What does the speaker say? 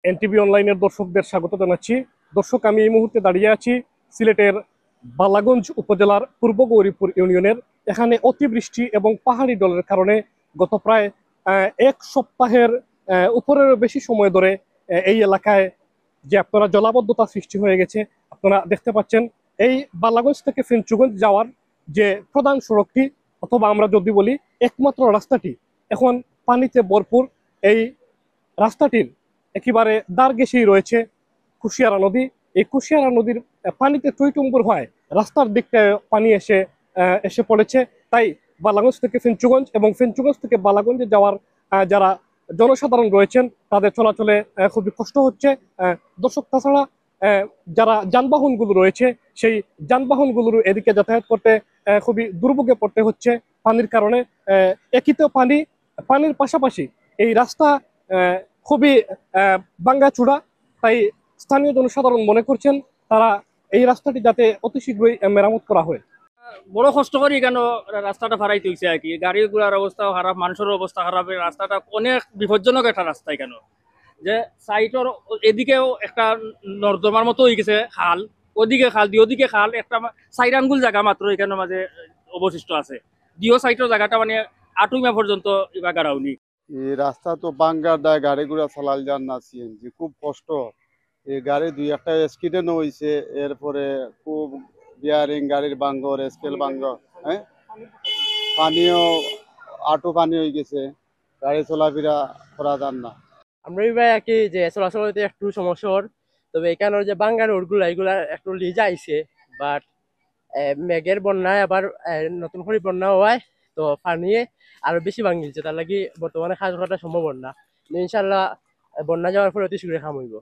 NTV অনলাইনের দর্শকদের স্বাগত জানাচ্ছি। দর্শক, আমি এই মুহূর্তে দাঁড়িয়ে আছি সিলেটের বালাগঞ্জ উপজেলার পূর্ব গৌরীপুর ইউনিয়নের। এখানে অতিবৃষ্টি এবং পাহাড়ি ঢলের কারণে গত প্রায় এক সপ্তাহের উপরের বেশি সময় ধরে এই এলাকায় যে আপনারা জলাবদ্ধতা সৃষ্টি হয়ে গেছে। আপনারা দেখতে পাচ্ছেন এই বালাগঞ্জ থেকে ফেঞ্চুগঞ্জ যাওয়ার যে প্রধান সড়কটি, অথবা আমরা যদি বলি একমাত্র রাস্তাটি, এখন পানিতে ভরপুর। এই রাস্তাটির একেবারে দ্বার ঘেঁষেই রয়েছে কুশিয়ারা নদী। এই কুশিয়ারা নদীর পানিতে টইটুম্বুর হয়, রাস্তার দিকটায় পানি এসে এসে পড়েছে। তাই বালাগঞ্জ থেকে ফেঞ্চুগঞ্জ এবং ফেঞ্চুগঞ্জ থেকে বালাগঞ্জে যাওয়ার যারা জনসাধারণ রয়েছেন তাদের চলাচলে খুবই কষ্ট হচ্ছে। দর্শক, তাছাড়া যারা যানবাহনগুলো রয়েছে সেই যানবাহনগুলোর এদিকে যাতায়াত করতে খুবই দুর্ভোগে পড়তে হচ্ছে পানির কারণে। একই তো পানির পাশাপাশি এই রাস্তা খুবই ভাঙ্গাচোরা। তাই স্থানীয় জনসাধারণ মনে করছেন তারা এই রাস্তাটি যাতে অতি শীঘ্রই মেরামত করা হয়। বড় কষ্ট করি কেন রাস্তাটা ফারাইতে হইছে আর কি, গাড়ি ঘোড়ার অবস্থাও খারাপ, মানুষের অবস্থা খারাপ। এই রাস্তাটা অনেক বিপজ্জনক একটা রাস্তায় কেন যে সাইটের এদিকেও একটা নর্দমার মতো হয়ে গেছে খাল, ওদিকে খাল দিয়ে ওদিকে খাল, একটা সাইড আঙ্গুল জায়গা মাত্র এখানে মাঝে অবশিষ্ট আছে। দিও সাইটের জায়গাটা মানে আটুইমা পর্যন্ত এবার গাড়াউনি। এই রাস্তা তো বাঙ্গার দেয়, গাড়ি ঘোড়া চালাল যান না, সিএনজি খুব কষ্ট। এই গাড়ি দুই একটা অ্যাক্সিডেন্ট হয়েছে, এরপরে খুব বিয়ারিং গাড়ির বাঙ্গর স্কেল বাঙ্গর, হ্যাঁ পানিও আটু পানি হয়ে গেছে, গাড়ি চলাফেরা করা যান না। আমরা ভাই আর কি যে চলাচল হইতে একটু সমস্যা হর, তবে এখানে যে বাঙ্গা রোড গুলা এগুলা একটু লিজা আইছে। বাট মেঘের বন্যায় আবার নতুন করে বন্যা হওয়ায় তো পানি আরো বেশি ভাঙিছে, তার লাগি বর্তমানে কাজ করাটা সম্ভব না। ইনশাল্লাহ বন্যা যাওয়ার পরে অতি শীঘ্রই কাম হইব।